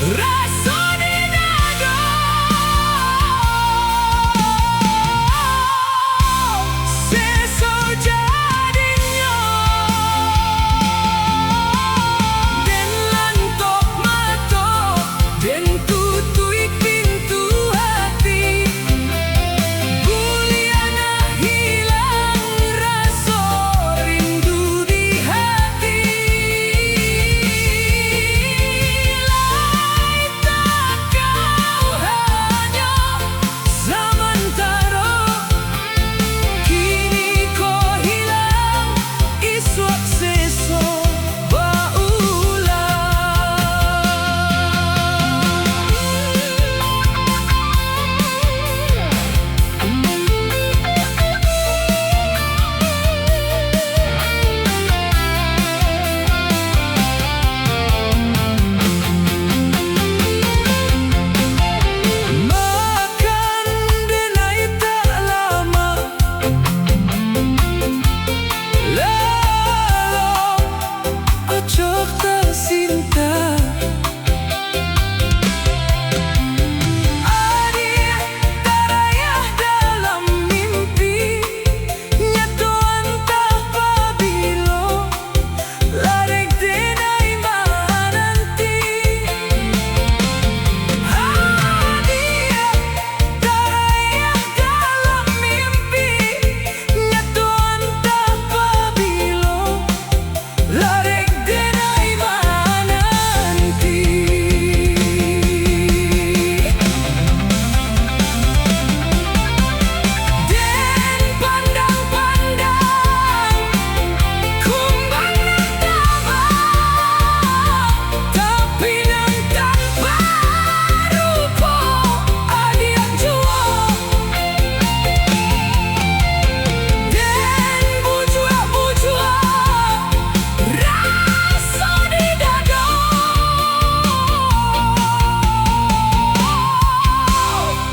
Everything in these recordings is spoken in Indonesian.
rasa di dada. Seso jadinya den lantok mata, den tutui pintu hati. Buliana hilang rasa rindu di hati. Lai tak kau hanya sementara, kini kau hilang iswak seso baulah. Makan denai tak lama, lalu ocok tersinta. Adik tarayah dalam mimpi, nyatu entah pabilo, larek denai nanti. Adik tarayah dalam mimpi, nyatu entah pabilo, larek denai nanti. Den pandang-pandang kumbang nan tamah, tapi nan tanpa rupa adiak jua. Den bujua-bujua rasa di dada.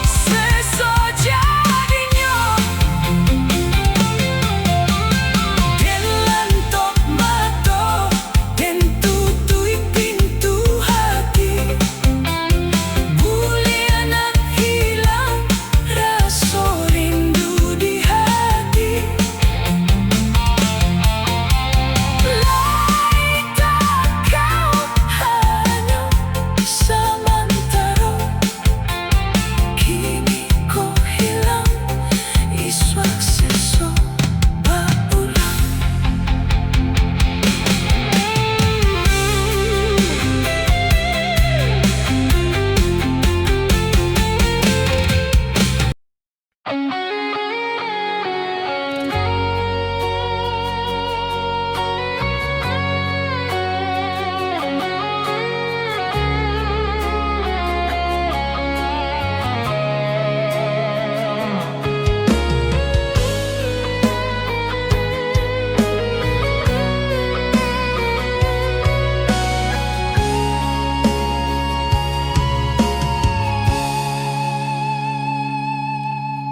Seso jadinya den lantok mata, den tutui pintu hati. Buliana hilang rasa rindu di hati. Lai tak kau hanya sementara, kini kau hilang iswak seso baulah.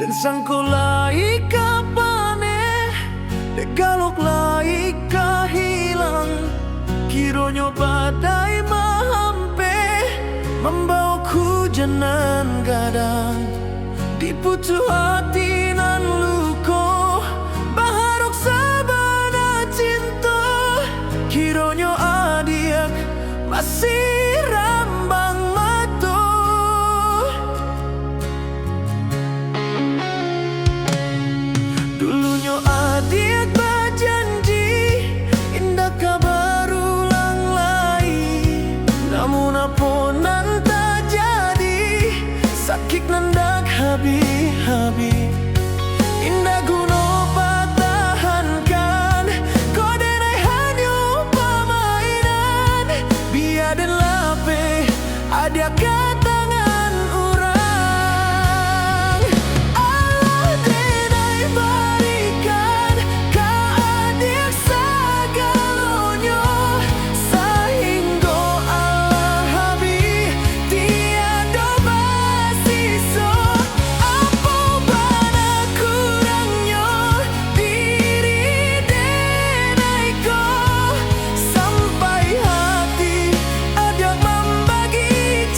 Dan sangko lai ka paneh, de galok lai ka hilang. Kironyo badai mahampe, membawa hujanan gadang. Di putu hati nan luko, baharok sabana cinta. Kironyo adiak masih rambang mato. Dulunya adik berjanji, indah kabar ulang lagi. Namun apa nan tak jadi, sakit nandak habi-habi. Indah guna pertahankan, kau denai hanya permainan. Biar dan lape ada katangan orang. Allah denai berikan ka adik segalanya, sehingga Allah habis tiada bersisa. Apa bana kurangnya diri denai kau, sampai hati ada membagi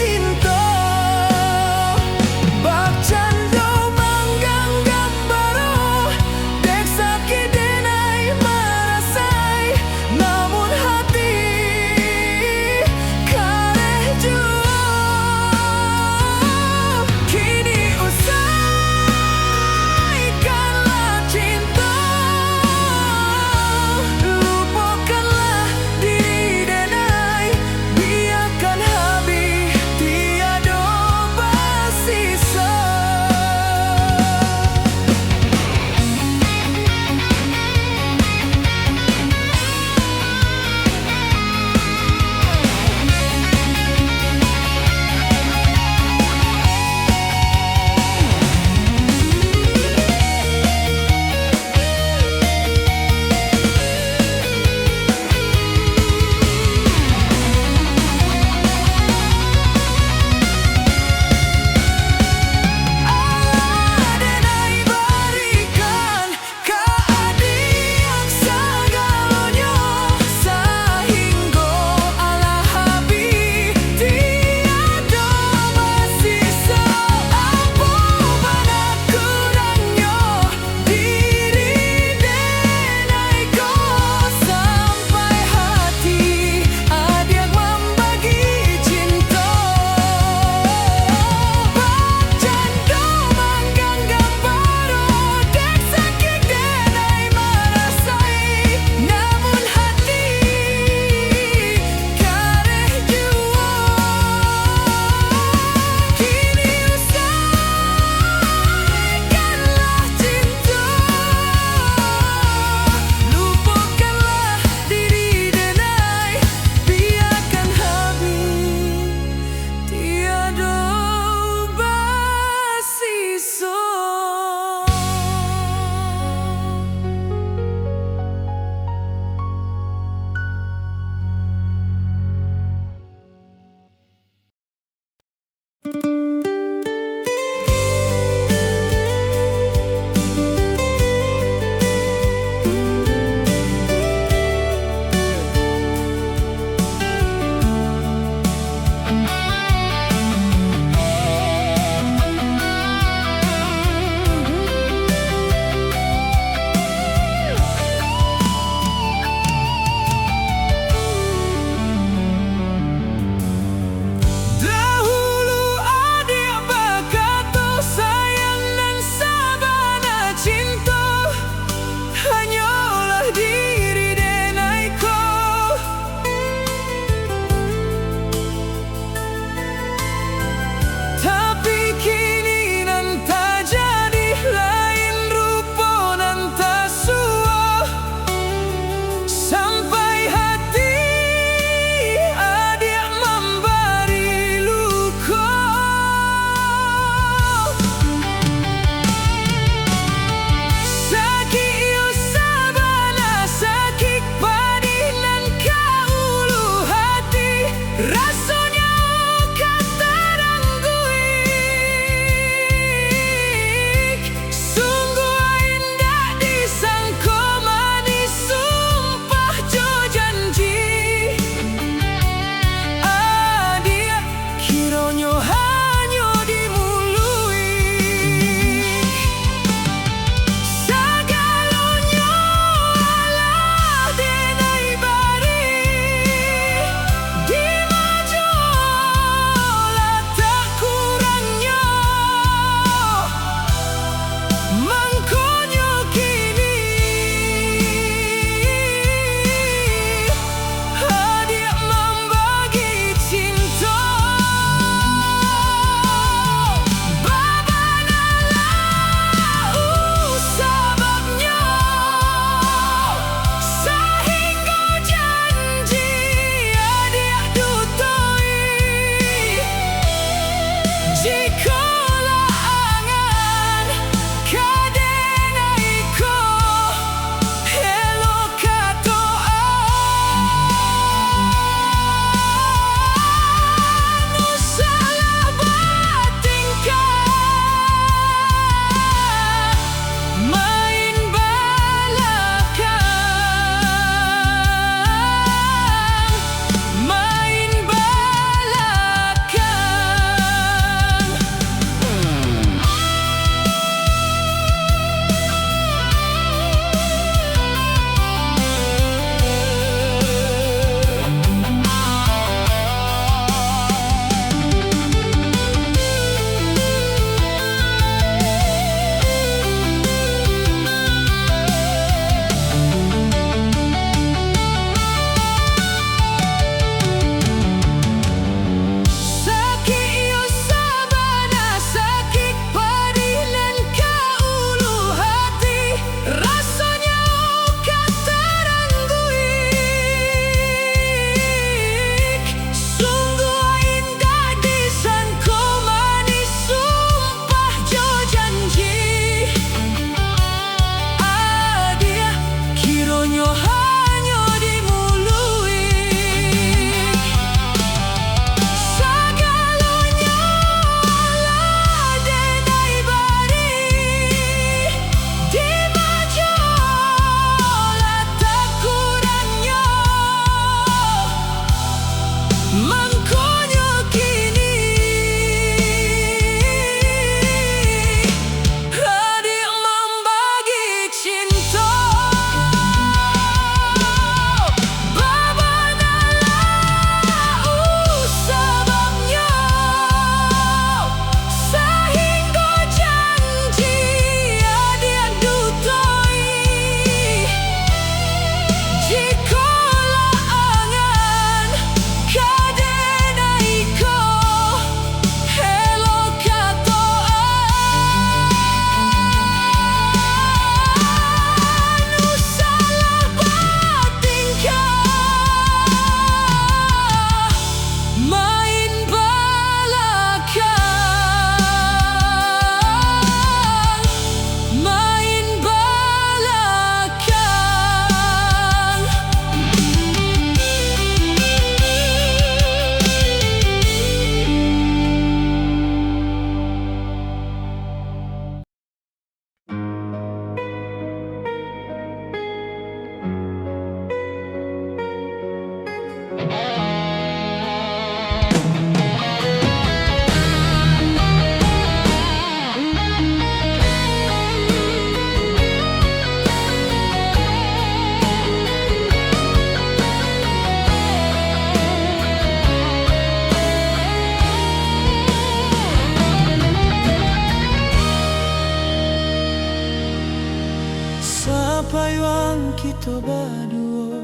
ito baduo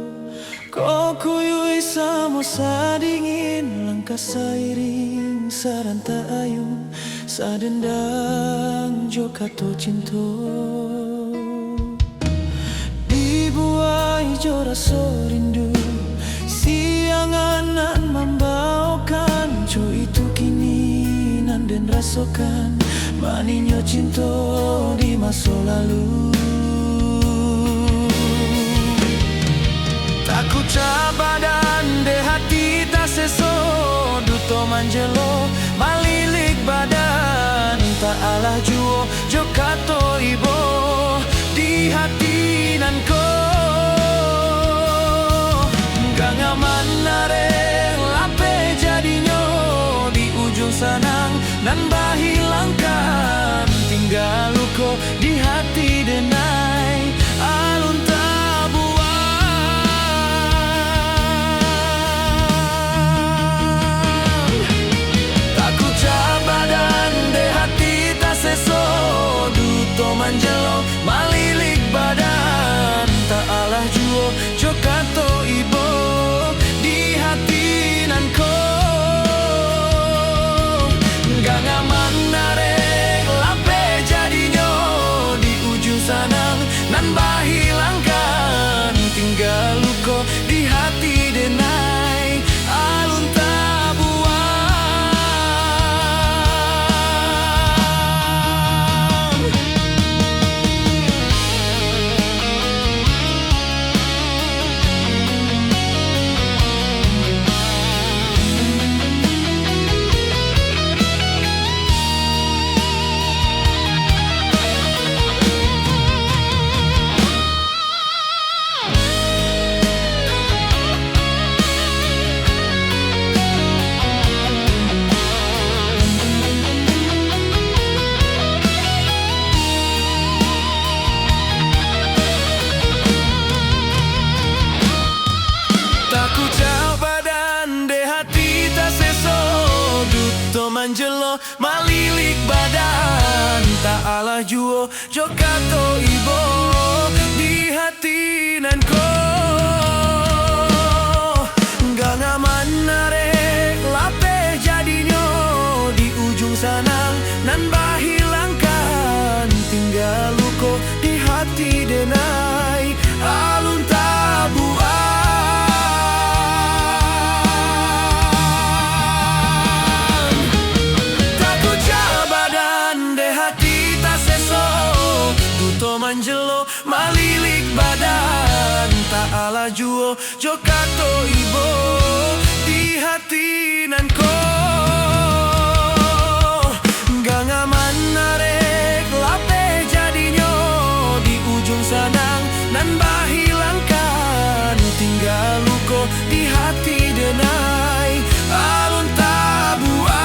Ko kuyu'y samo sa dingin Langkah sairing saranta ayun Sa dendang jo kato cinto Di buai jo raso rindu Sianganan membawakan Jo itu kini nanden rasokan Maninyo cinto di masa lalu Takut cabadan de hati tak seso Duto manjelo malilik badan Tak alah juo jo kato ibo Di hati nan ko Gak ngaman nareng lape jadinya Di ujung sanang nan bahilangkan Tinggal luko di hati denai Alun tabuan Takut cabadan de hati tak seso Duto manjelo malilik badan Tak alah juo jo kato ibo Di hati nan ko Gak ngaman narek lape jadinya Di ujung sanang nan bahilangkan Tinggal luko di hati denai Alun tabuan Takut cabadan de hati tak seso Duto manjelo malilik badan Tak alah juo jo kato ibo Di hati nan ko Gak ngaman narek lape jadinya Di ujung sanang nan bahilangkan Tinggal luko di hati denai Alun tabuan Takut cabadan de hati tak seso Duto manjelo malilik badan Tak alah juo jo kato ibo Di hati nan ko Gak ngaman narek lape jadinya Di ujung sanang nan bahilangkan Tinggal luko di hati denai Alun tabuan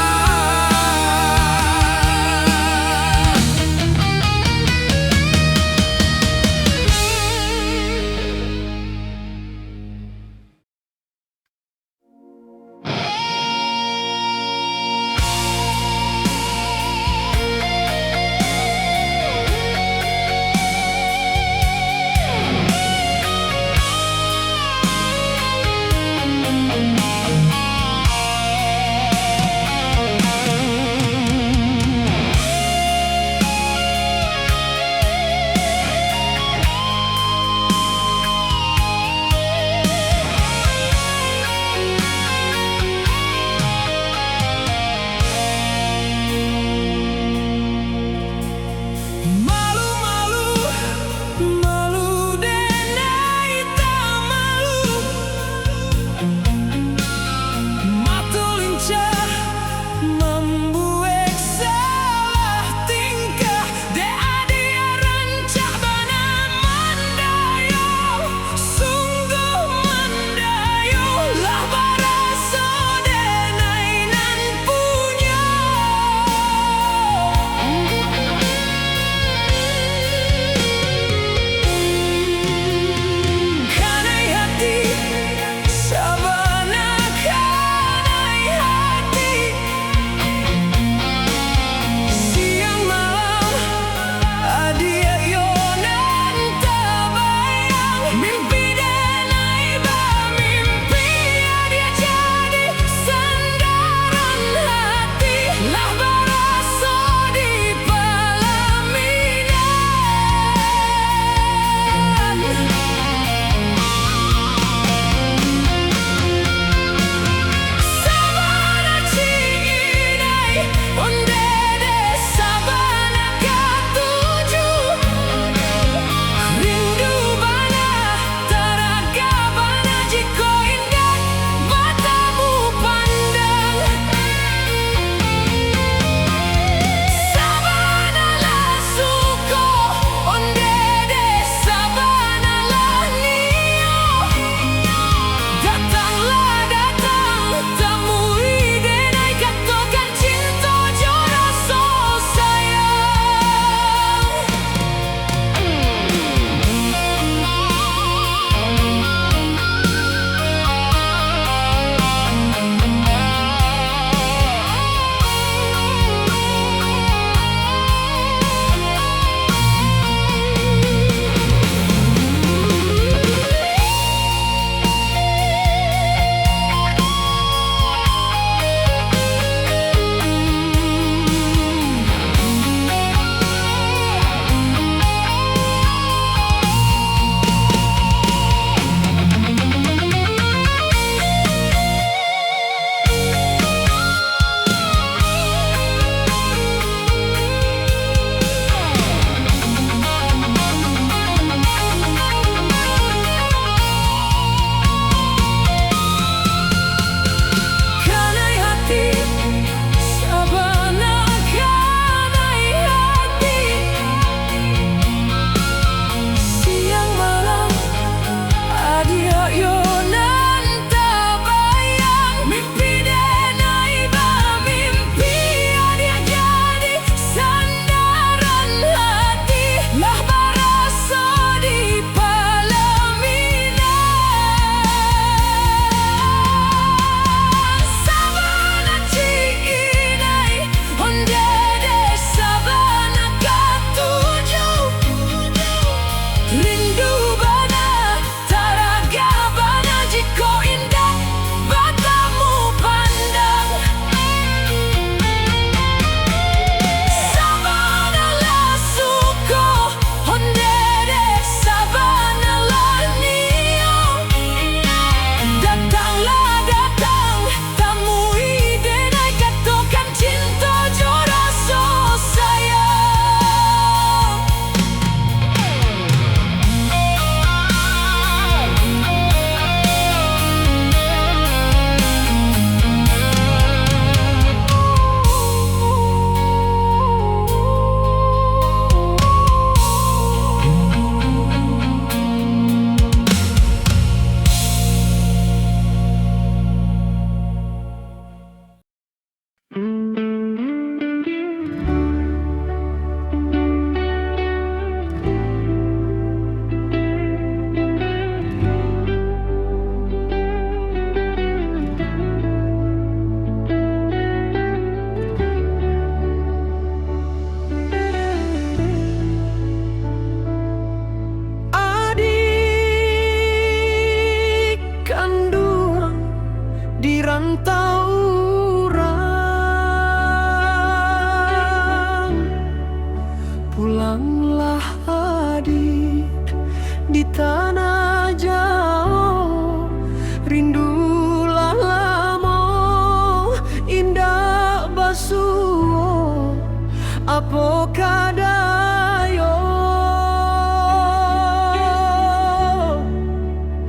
Apo kadayo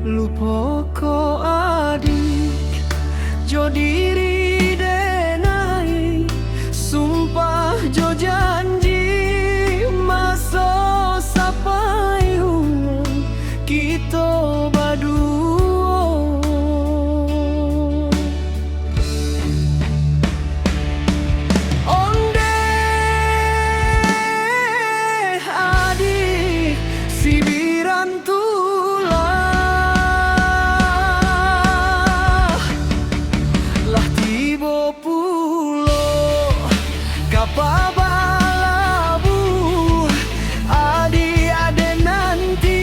lupo ko adik jo diri denai sumpah jo janji maso sapayung kita baduo onde adik sibiran tulah lah tiba pulo kapabalabu adi ade nanti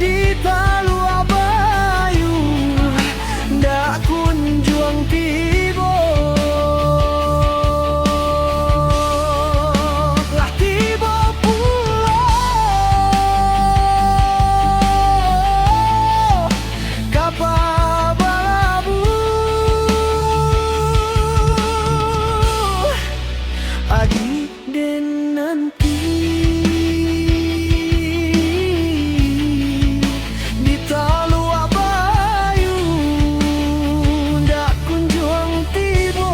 di talu abayu ndak kunjuang tiba lah tiba pulo kapabalabu adi den nanti di talu abayu ndak kunjuang tiba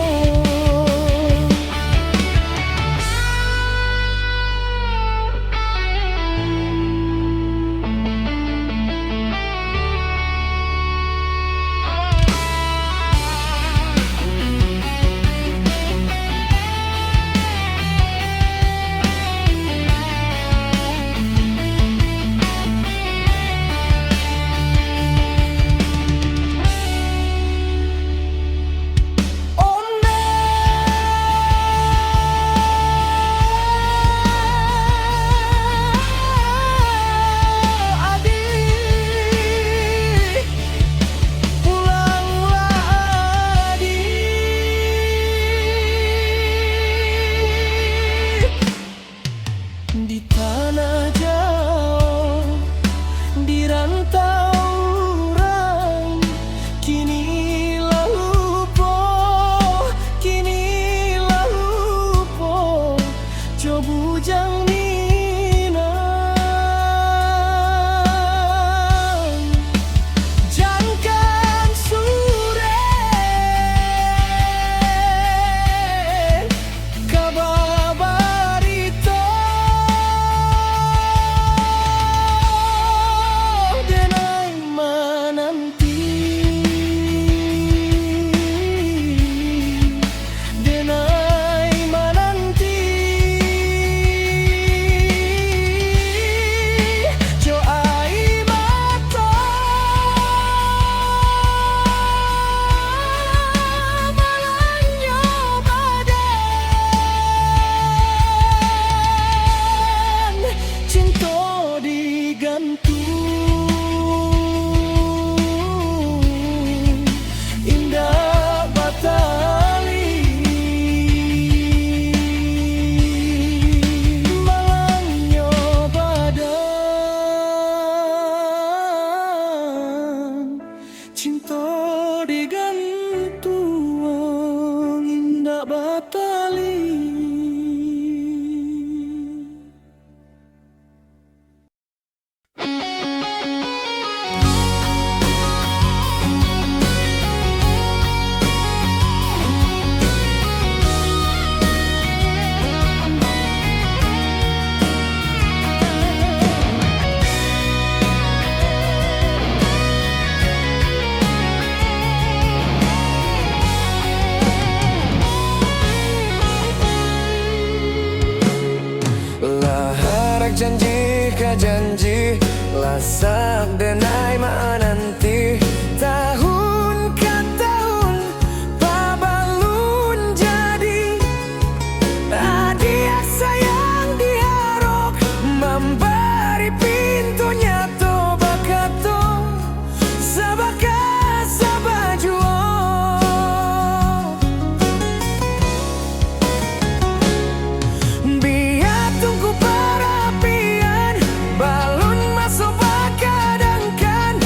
di tanah jauh, di rantau orang, kini lupo, kini lupo, coba bujang minang, jangkan sure, kababarito. Cinta digantung indah batali. Janji ka janji lasak denai menanti tahun ke tahun pabalun jadi adik sayang diharap memberi pintunya to bakato sabaka sabajuo biar tunggu para balun masuk bakadangkan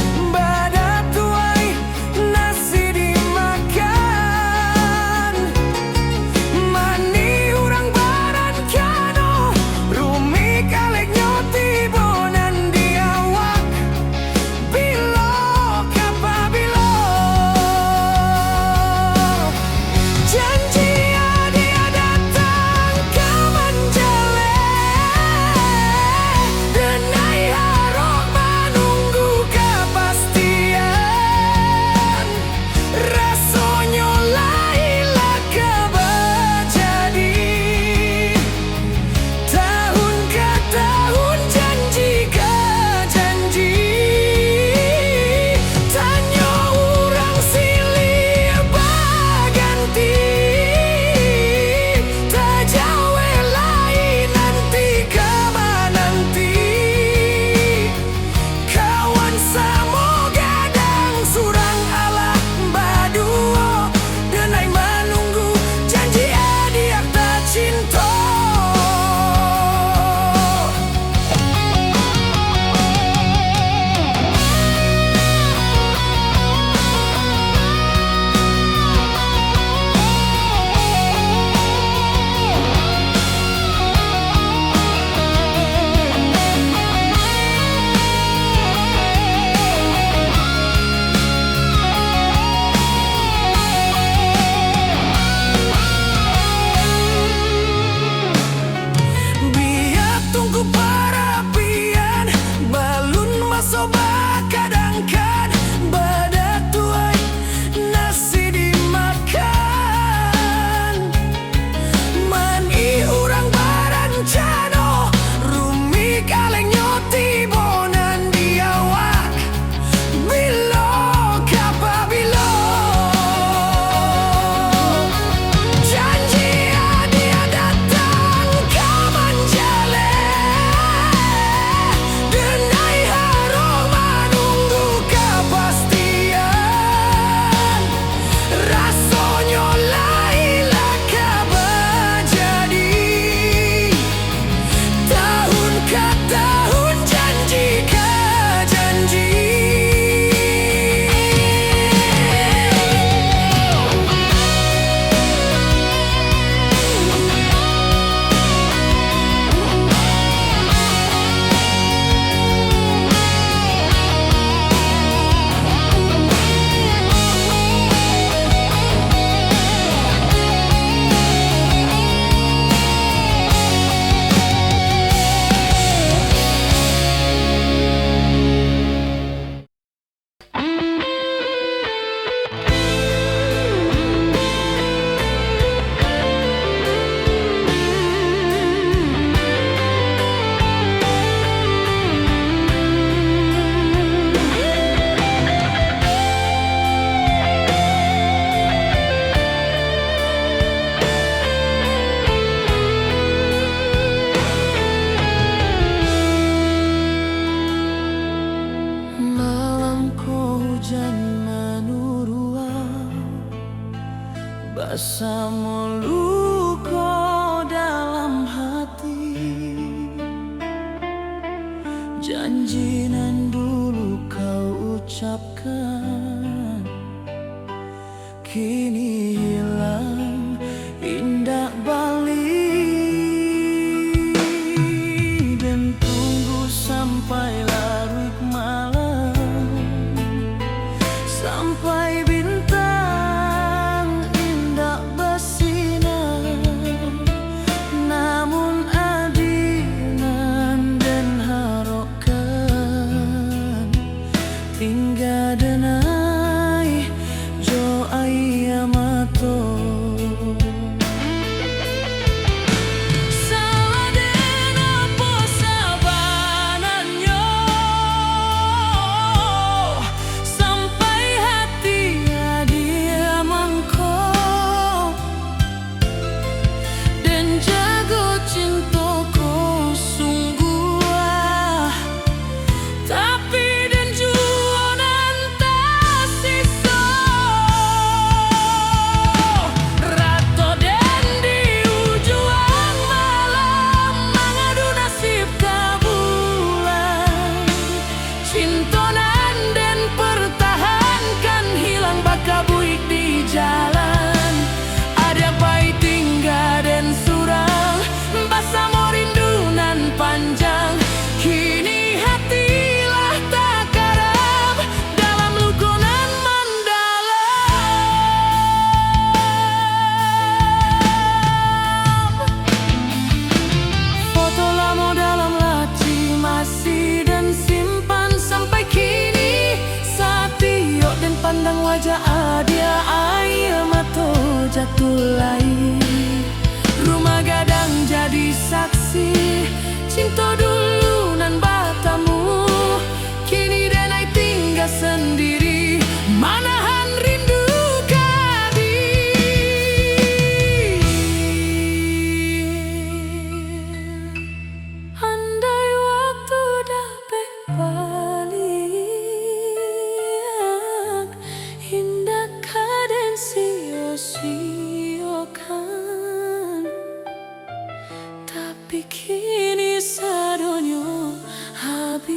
Tapi kini sadonyo habis,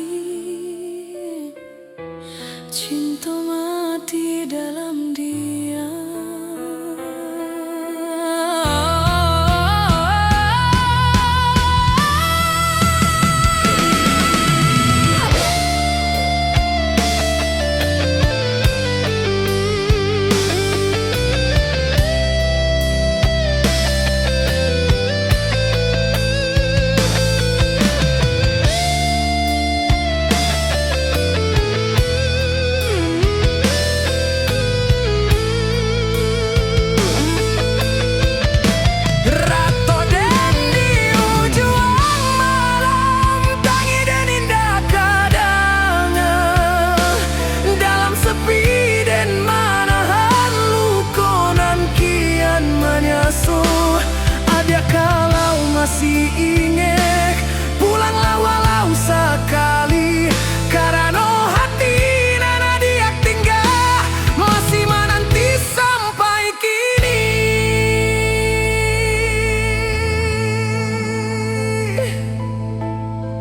cinta mati dalam diam. Masih ingat, pulanglah walau sekali, karena hati nana dia tinggal masih menanti sampai kini.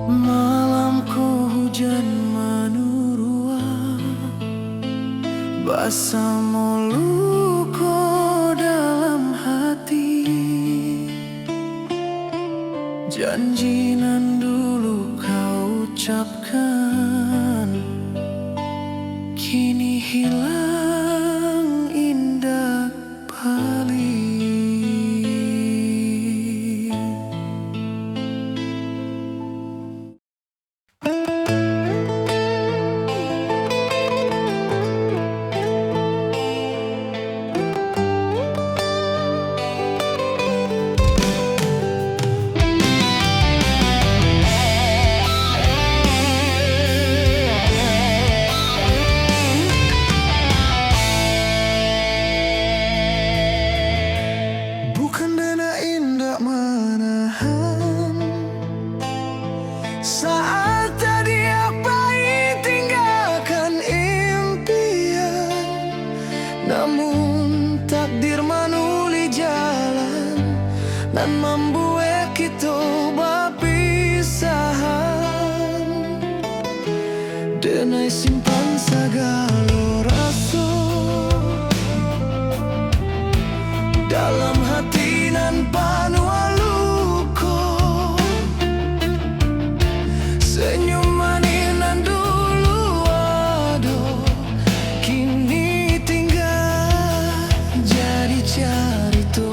Malamku hujan menurua, basah moluko dalam hati. Janji nan dulu kau ucapkan kini hilang indah balik. Saat tadi apa tinggalkan impian, namun takdir manuli jalan dan membuat kita berpisahan. Denai simpan segala rasa dalam hati nan penuh luka. Senyum manis nan dulu ada, kini tinggal jadi cerita.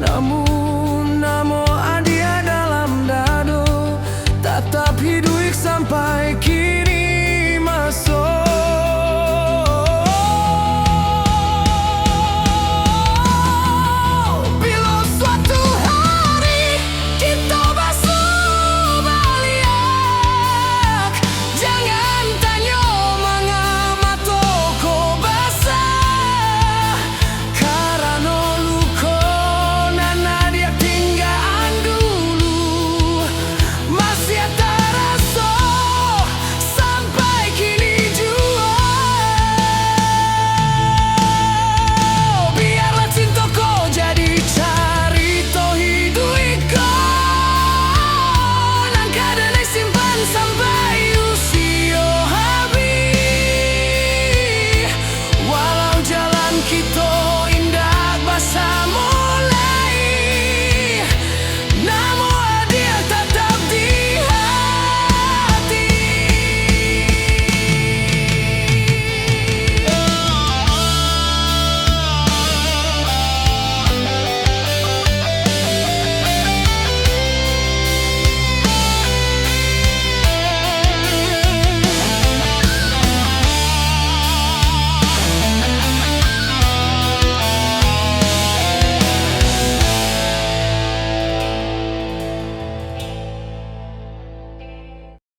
namun